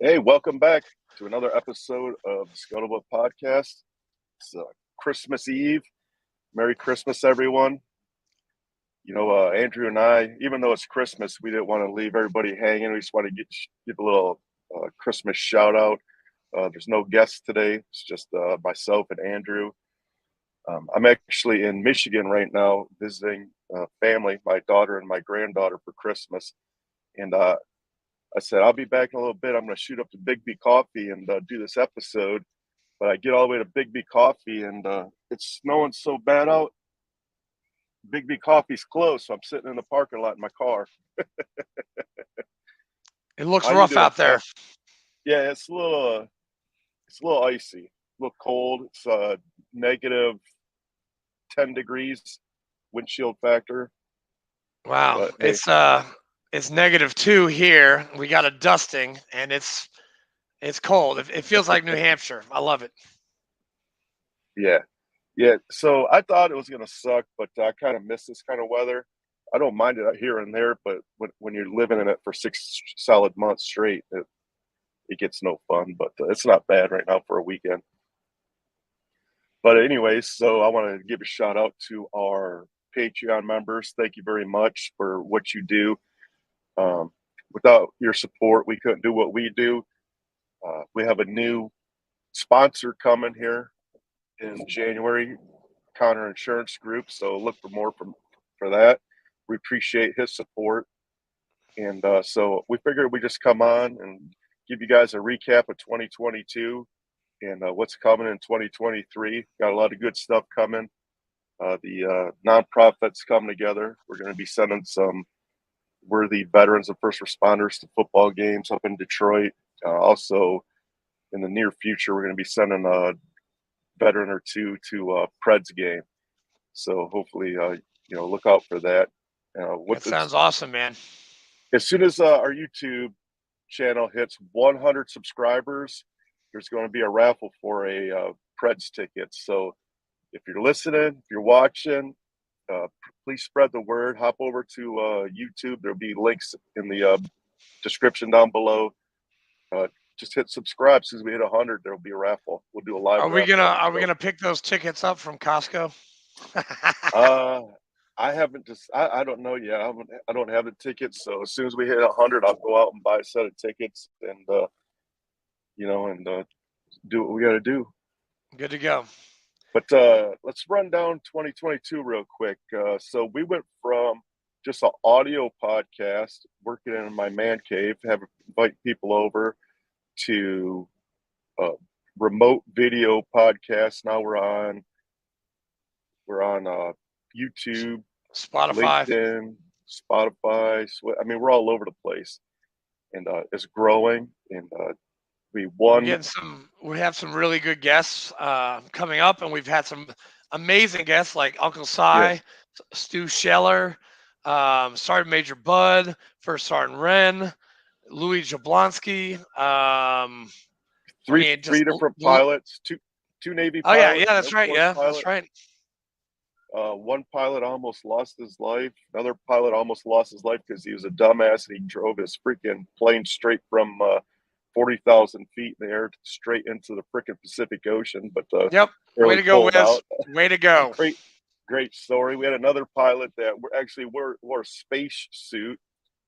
Hey, welcome back to another episode of the Scuttlebutt Podcast. It's Christmas Eve. Merry Christmas, everyone. Andrew and I, even though it's Christmas, we didn't want to leave everybody hanging. We just want to give a little Christmas shout out. There's no guests today. It's just myself and Andrew. I'm actually in Michigan right now visiting family, my daughter and my granddaughter for Christmas. And I said, I'll be back in a little bit. I'm going to shoot up to Big B Coffee and do this episode. But I get all the way to Big B Coffee and it's snowing so bad out. Big B Coffee's closed, so I'm sitting in the parking lot in my car. It looks How you rough doing, out pal? there. Yeah, it's a little icy, a little cold. It's negative 10 degrees windshield factor. Wow. But hey, It's -2 here. We got a dusting and it's cold. It feels like New Hampshire. I love it. yeah, yeah. So I thought it was gonna suck, but I kind of miss this kind of weather. I don't mind it here and there, but when you're living in it for 6 solid months straight, it gets no fun. But it's not bad right now for a weekend. But anyways, so I want to give a shout out to our Patreon members. Thank you very much for what you do. Um, Without your support, we couldn't do what we do. We have a new sponsor coming here in January, Connor Insurance Group. So look for more for that. We appreciate his support. And so we figured we just come on and give you guys a recap of 2022 and what's coming in 2023. Got a lot of good stuff coming. The nonprofits come together. We're going to be sending some worthy veterans and first responders to football games up in Detroit. Also, in the near future, we're going to be sending a veteran or two to a Preds game. So hopefully, look out for that. That sounds awesome, man. As soon as our YouTube channel hits 100 subscribers, there's going to be a raffle for a Preds ticket. So if you're listening, if you're watching, uh, please spread the word. Hop over to YouTube. There'll be links in the description down below. Uh, just hit subscribe. As soon as we hit 100, there'll be a raffle. We'll do a live raffle on the Are we show. gonna pick those tickets up from Costco? Uh, I haven't just. I don't know yet. I don't have the tickets. So as soon as we hit 100, I'll go out and buy a set of tickets and do what we got to do. Good to go. But let's run down 2022 real quick. So we went from just an audio podcast, working in my man cave, invite people over, to a remote video podcast. Now we're on YouTube, Spotify. LinkedIn, Spotify. I mean, we're all over the place, and it's growing. And we won. We have some really good guests coming up, and we've had some amazing guests like Uncle Yeah, Cy, Stu Scheller, Sergeant Major Bud, First Sergeant Wren, Louis Jablonski. three Just three different pilots, two Navy oh yeah, pilots, yeah, an that's Air right, Force yeah, that's pilot. right. One pilot almost lost his life. Another pilot almost lost his life because he was a dumbass and he drove his freaking plane straight from 40,000 feet in the air straight into the freaking Pacific Ocean. But Yep, way barely to go, pulled Wiz. out. Way to go. Great story. We had another pilot that wore a space suit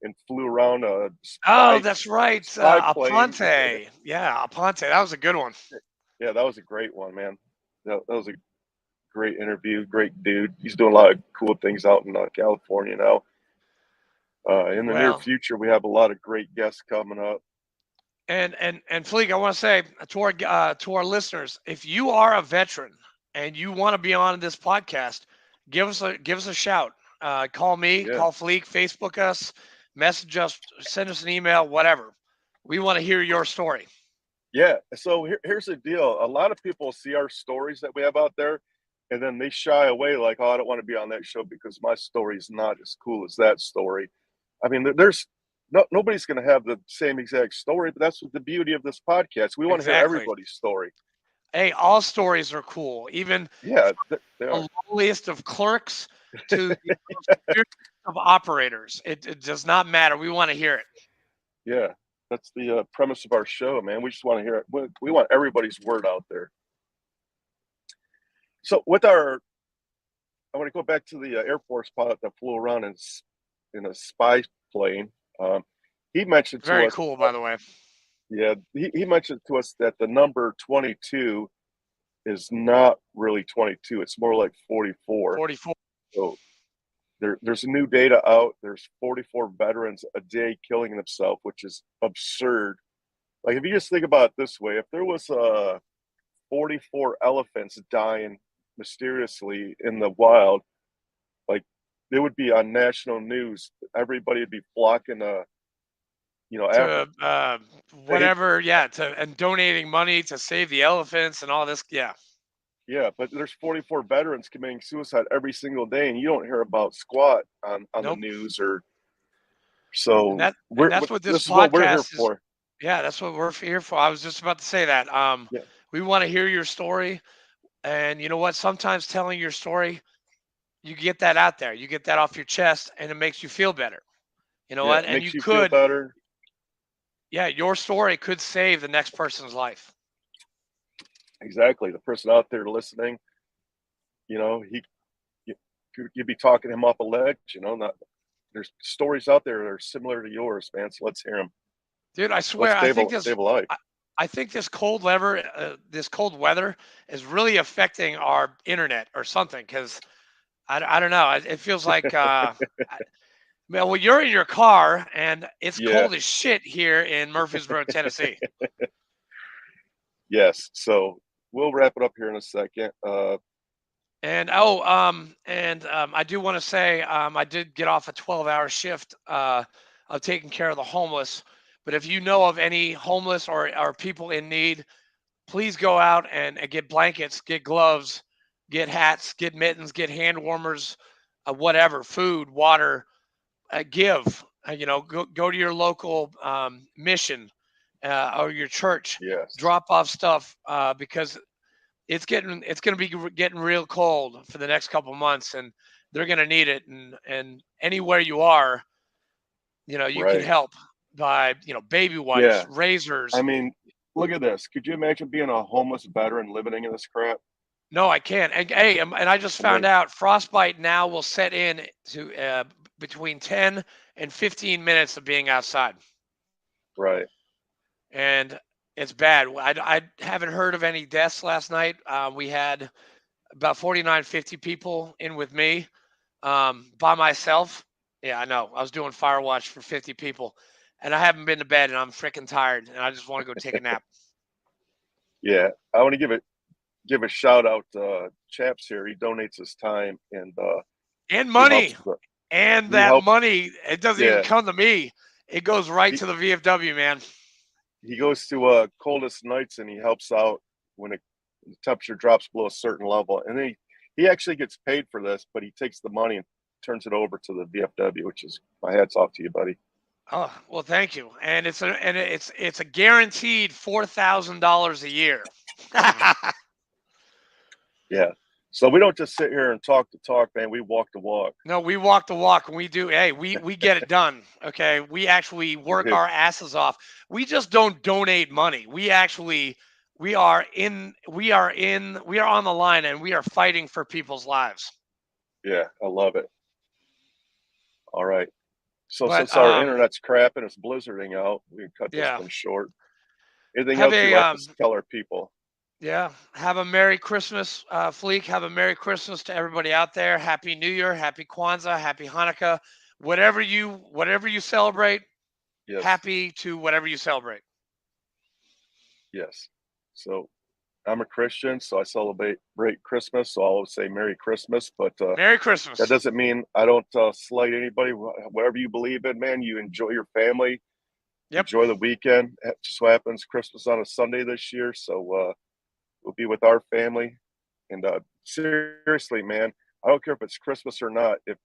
and flew around a Oh, that's right, spy plane. Aponte. Yeah, Aponte. That was a good one. Yeah, that was a great one, man. That was a great interview. Great dude. He's doing a lot of cool things out in California now. In the near Well, future, we have a lot of great guests coming up. and Fleek, I want to say to our listeners, if you are a veteran and you want to be on this podcast, give us a shout. Call me, Yeah, call Fleek, Facebook us, message us, send us an email, whatever. We want to hear your story. yeah. So here's the deal: a lot of people see our stories that we have out there, and then they shy away, like, "Oh, I don't want to be on that show because my story is not as cool as that story." I mean, there's nobody's going to have the same exact story, but that's the beauty of this podcast. We want to hear Exactly. everybody's story. Hey, all stories are cool, even Yeah, they the are. lowliest of clerks to the most experienced of operators. It does not matter. We want to hear it. Yeah. That's the premise of our show, man. We just want to hear it. We want everybody's word out there. So I want to go back to the Air Force pilot that flew around in a spy plane. Um, he mentioned to Very us, cool, by the way. yeah, he mentioned to us that the number 22 is not really 22. It's more like 44. 44. So there's new data out. There's 44 veterans a day killing themselves, which is absurd. Like if you just think about it this way, if there was 44 elephants dying mysteriously in the wild, like it would be on national news. Everybody would be flocking to, Africa. To whatever, yeah, to and donating money to save the elephants and all this. Yeah. Yeah, but there's 44 veterans committing suicide every single day, and you don't hear about squat on the Nope. news or And so. that and that's what this This is what we're here podcast is. for. Yeah, that's what we're here for. I was just about to say that. Yeah, We want to hear your story, and you know what? Sometimes telling your story, you get that out there, you get that off your chest, and it makes you feel better. You know yeah, what? it And you makes you feel could, better. yeah, your story could save the next person's life. Exactly. The person out there listening, he you, you'd be talking him off a ledge. Not there's stories out there that are similar to yours, man. So let's hear them. Dude, I Let's swear, I think this. save a life. I, I think this cold weather is really affecting our internet or something. Because I don't know. It feels like, well, you're in your car and it's Yeah. cold as shit here in Murfreesboro, Tennessee. Yes. So we'll wrap it up here in a second. I do want to say I did get off a 12-hour shift of taking care of the homeless. But if you know of any homeless or people in need, please go out and get blankets, get gloves, get hats, get mittens, get hand warmers, whatever, food, water, give. Go to your local mission or your church, Yes. drop off stuff because it's going to be getting real cold for the next couple months, and they're going to need it. And anywhere you are, you can Right. help by baby wipes, Yeah. I razors. mean, look at this. Could you imagine being a homeless veteran living in this crap? No, I can't. And hey, and I just I found mean, out frostbite now will set in to between 10 and 15 minutes of being outside. right. And it's bad. I haven't heard of any deaths last night. We had about 49, 50 people in with me by myself. Yeah, I know. I was doing fire watch for 50 people, and I haven't been to bed, and I'm freaking tired, and I just want to go take a nap. Yeah. I want to give a shout out Chaps here. He donates his time and And he money, helps and he that helps money, it doesn't even yeah. come to me. It goes right He to the VFW, man. he goes to coldest nights and he helps out when the temperature drops below a certain level. And then he actually gets paid for this, but he takes the money and turns it over to the VFW, which is my hats off to you, buddy. Oh, well, thank you. And it's a guaranteed $4,000 a year. Yeah. So we don't just sit here and talk the talk, man. We walk the walk. No, we walk the walk and we do. Hey, we get it done. Okay, we actually We work do. our asses off. We just don't donate money. We are on the line and we are fighting for people's lives. Yeah, I love it. All right. So But since our internet's crap and it's blizzarding out, we can cut this yeah, one short. Anything have else you'd a like to tell our people? yeah, have a Merry Christmas, Fleek. Have a Merry Christmas to everybody out there. Happy New Year, Happy Kwanzaa, Happy Hanukkah, whatever you celebrate. Yes. Happy to whatever you celebrate. Yes. So I'm a Christian, so I celebrate Christmas. So I'll say Merry Christmas, but Merry that Christmas. doesn't mean I don't slight anybody. Whatever you believe in, man, you enjoy your family, Yep. enjoy the weekend. It just so happens Christmas on a Sunday this year, so we'll be with our family. And seriously, man, I don't care if it's Christmas or not. If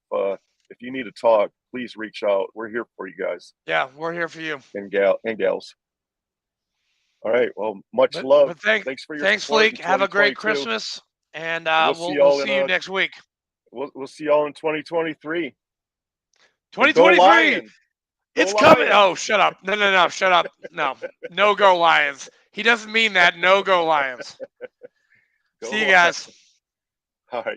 you need to talk, please reach out. We're here for you guys Yeah, we're here for you. and gals. All right. Well, much But love. but thanks Thanks for your thanks support in Fleek. Have a great 2022. Christmas, and And we'll see we'll y'all see you next week. we'll see y'all in 2023. And go 2023. Lions. It's coming. Lions. Oh, shut up. No, shut up. No go Lions. He doesn't mean that. No go Lions. Go See you Lions. guys. All right.